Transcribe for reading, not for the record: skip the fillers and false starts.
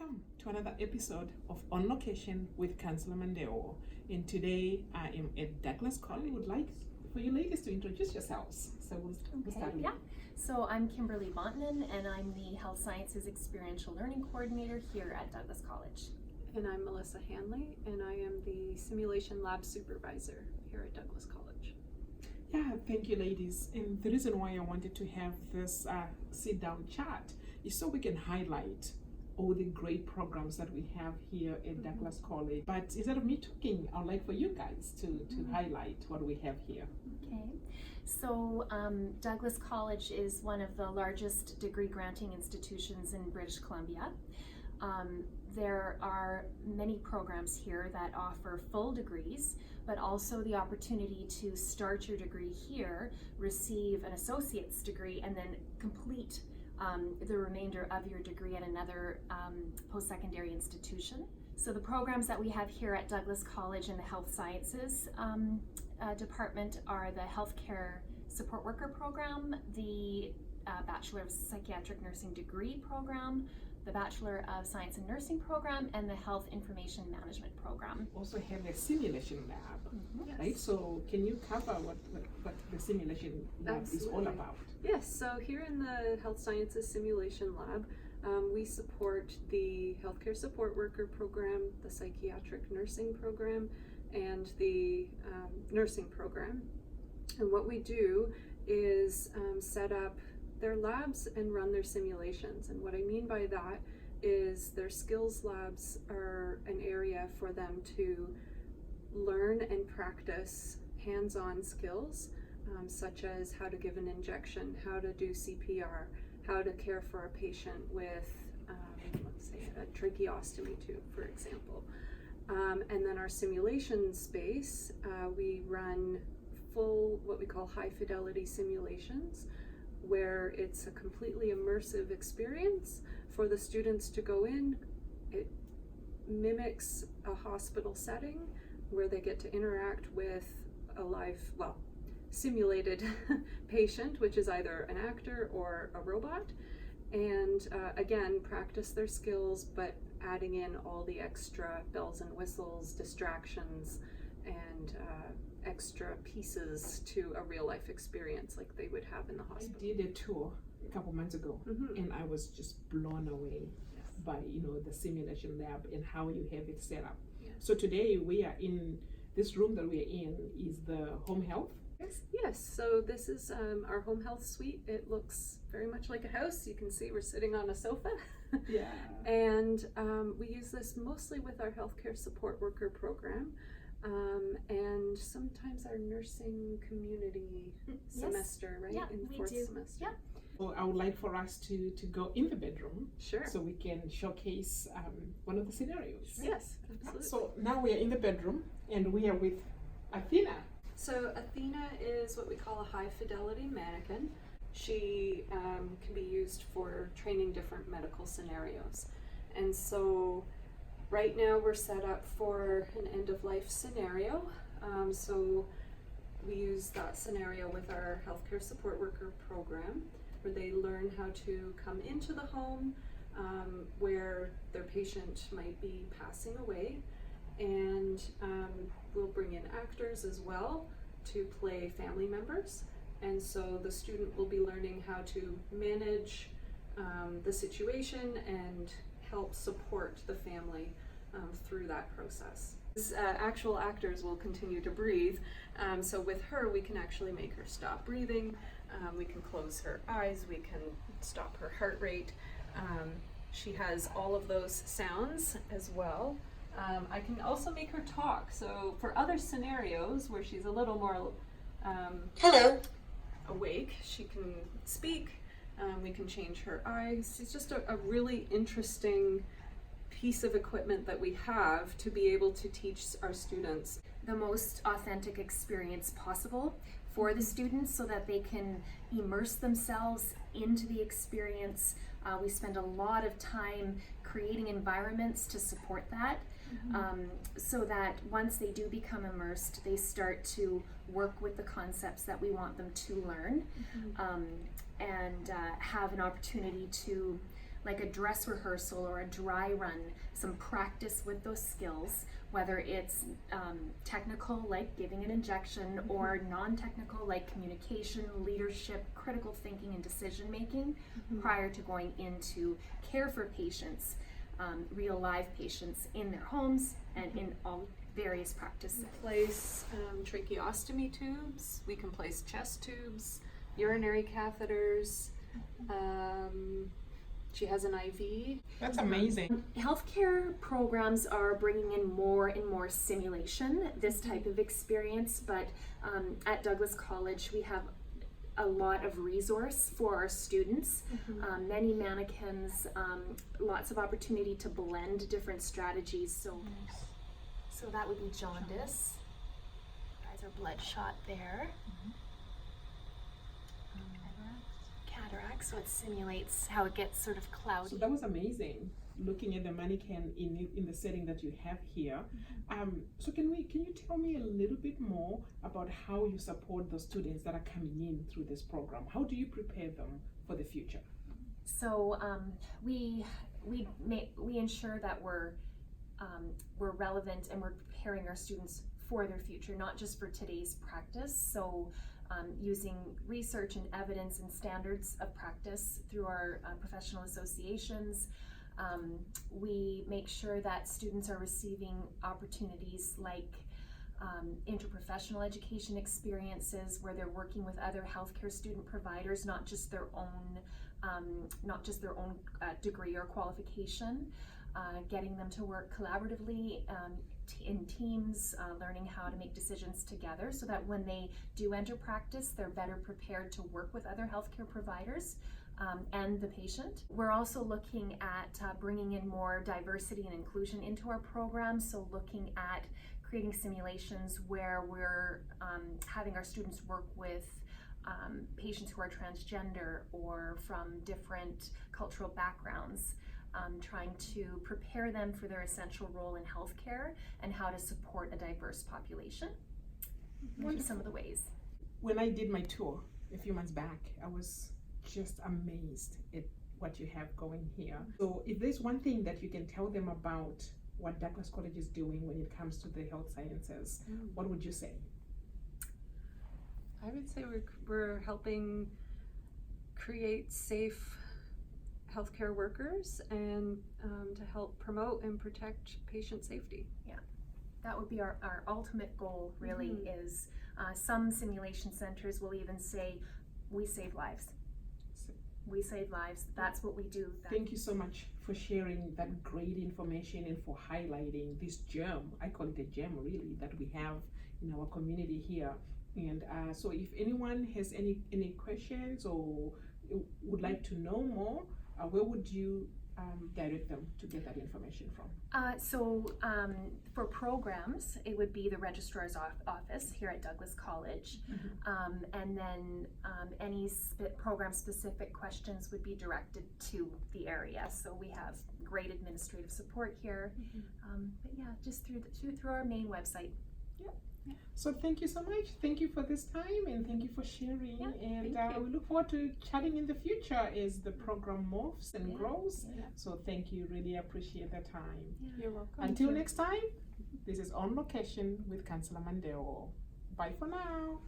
Welcome to another episode of On Location with Councillor Mandewo. And today I am at Douglas College. I would like for you ladies to introduce yourselves. So we'll start with you. So I'm Kimberly Bontnan, and I'm the Health Sciences Experiential Learning Coordinator here at Douglas College. And I'm Melissa Hanley, and I am the Simulation Lab Supervisor here at Douglas College. Yeah, thank you ladies. And the reason why I wanted to have this sit-down chat is so we can highlight all the great programs that we have here at Douglas College. But instead of me talking, I'd like for you guys to highlight what we have here. Okay, so Douglas College is one of the largest degree granting institutions in British Columbia. There are many programs here that offer full degrees, but also the opportunity to start your degree here, receive an associate's degree, and then complete the remainder of your degree at another post-secondary institution. So the programs that we have here at Douglas College in the Health Sciences department are the Healthcare Support Worker program, the Bachelor of Psychiatric Nursing degree program, the Bachelor of Science and Nursing program, and the Health Information Management program. Also have a simulation lab, right? So can you cover what the simulation lab is all about? Yes, so here in the Health Sciences Simulation Lab, we support the Healthcare Support Worker program, the Psychiatric Nursing program, and the Nursing program. And what we do is set up their labs and run their simulations. And what I mean by that is their skills labs are an area for them to learn and practice hands-on skills, such as how to give an injection, how to do CPR, how to care for a patient with, let's say, a tracheostomy tube, for example. And then our simulation space, we run full, what we call high fidelity simulations, where it's a completely immersive experience for the students to go in. It mimics a hospital setting where they get to interact with a live, simulated patient, which is either an actor or a robot, and again, practice their skills, but adding in all the extra bells and whistles, distractions, and extra pieces to a real life experience like they would have in the hospital. I did a tour a couple months ago, and I was just blown away by the simulation lab and how you have it set up. So today we are in this room that we're in is the home health. Yes, so this is our home health suite. It looks very much like a house. You can see we're sitting on a sofa. Yeah. And we use this mostly with our healthcare support worker program. And sometimes our nursing community semester, right? Yeah, in fourth semester. Yeah. Well, I would like for us to go in the bedroom. Sure. So we can showcase one of the scenarios. Yes, absolutely. So now we are in the bedroom and we are with Athena. So Athena is what we call a high fidelity mannequin. She can be used for training different medical scenarios. And so right now we're set up for an end-of-life scenario. So we use that scenario with our healthcare support worker program, where they learn how to come into the home where their patient might be passing away. And we'll bring in actors as well to play family members. And so the student will be learning how to manage the situation and help support the family through that process. Actual actors will continue to breathe. So with her, we can actually make her stop breathing. We can close her eyes. We can stop her heart rate. She has all of those sounds as well. I can also make her talk. So for other scenarios where she's a little more hello, awake, she can speak. We can change her eyes. It's just a really interesting piece of equipment that we have to be able to teach our students The most authentic experience possible for the students so that they can immerse themselves into the experience. We spend a lot of time creating environments to support that, so that once they do become immersed, they start to work with the concepts that we want them to learn, and have an opportunity to like a dress rehearsal or a dry run, some practice with those skills, whether it's technical like giving an injection or non-technical like communication, leadership, critical thinking and decision making prior to going into care for patients, real live patients in their homes and in all various practices. Place tracheostomy tubes, we can place chest tubes, urinary catheters. She has an IV. That's amazing. Healthcare programs are bringing in more and more simulation, this type of experience, but at Douglas College we have a lot of resource for our students, many mannequins, lots of opportunity to blend different strategies. So that would be jaundice. Eyes are bloodshot there. Cataract, so it simulates how it gets sort of cloudy. So that was amazing, looking at the mannequin in the setting that you have here. So can you tell me a little bit more about how you support the students that are coming in through this program? How do you prepare them for the future? So we ensure that we're relevant and we're preparing our students for their future, not just for today's practice. So using research and evidence and standards of practice through our professional associations. We make sure that students are receiving opportunities like interprofessional education experiences where they're working with other healthcare student providers, not just their own degree or qualification, getting them to work collaboratively in teams, learning how to make decisions together so that when they do enter practice, they're better prepared to work with other healthcare providers and the patient. We're also looking at bringing in more diversity and inclusion into our program, so looking at creating simulations where we're having our students work with patients who are transgender or from different cultural backgrounds. Trying to prepare them for their essential role in healthcare and how to support a diverse population. What are some of the ways? When I did my tour a few months back, I was just amazed at what you have going here. So if there's one thing that you can tell them about what Douglas College is doing when it comes to the health sciences, what would you say? I would say we're helping create safe healthcare workers and to help promote and protect patient safety. Yeah, that would be our ultimate goal, really, is some simulation centers will even say, we save lives. We save lives, that's what we do. Thank you so much for sharing that great information and for highlighting this gem, I call it a gem really, that we have in our community here. And so if anyone has any questions or would like to know more, where would you direct them to get that information from? For programs, it would be the registrar's office here at Douglas College. And then any program-specific questions would be directed to the area. So we have great administrative support here. But yeah, just through our main website. Yeah. So thank you so much. Thank you for this time and thank you for sharing. Yeah, we look forward to chatting in the future as the program morphs and grows. Yeah. So thank you. Really appreciate the time. Yeah. You're welcome. Until next time, this is On Location with Councillor Mandewo. Bye for now.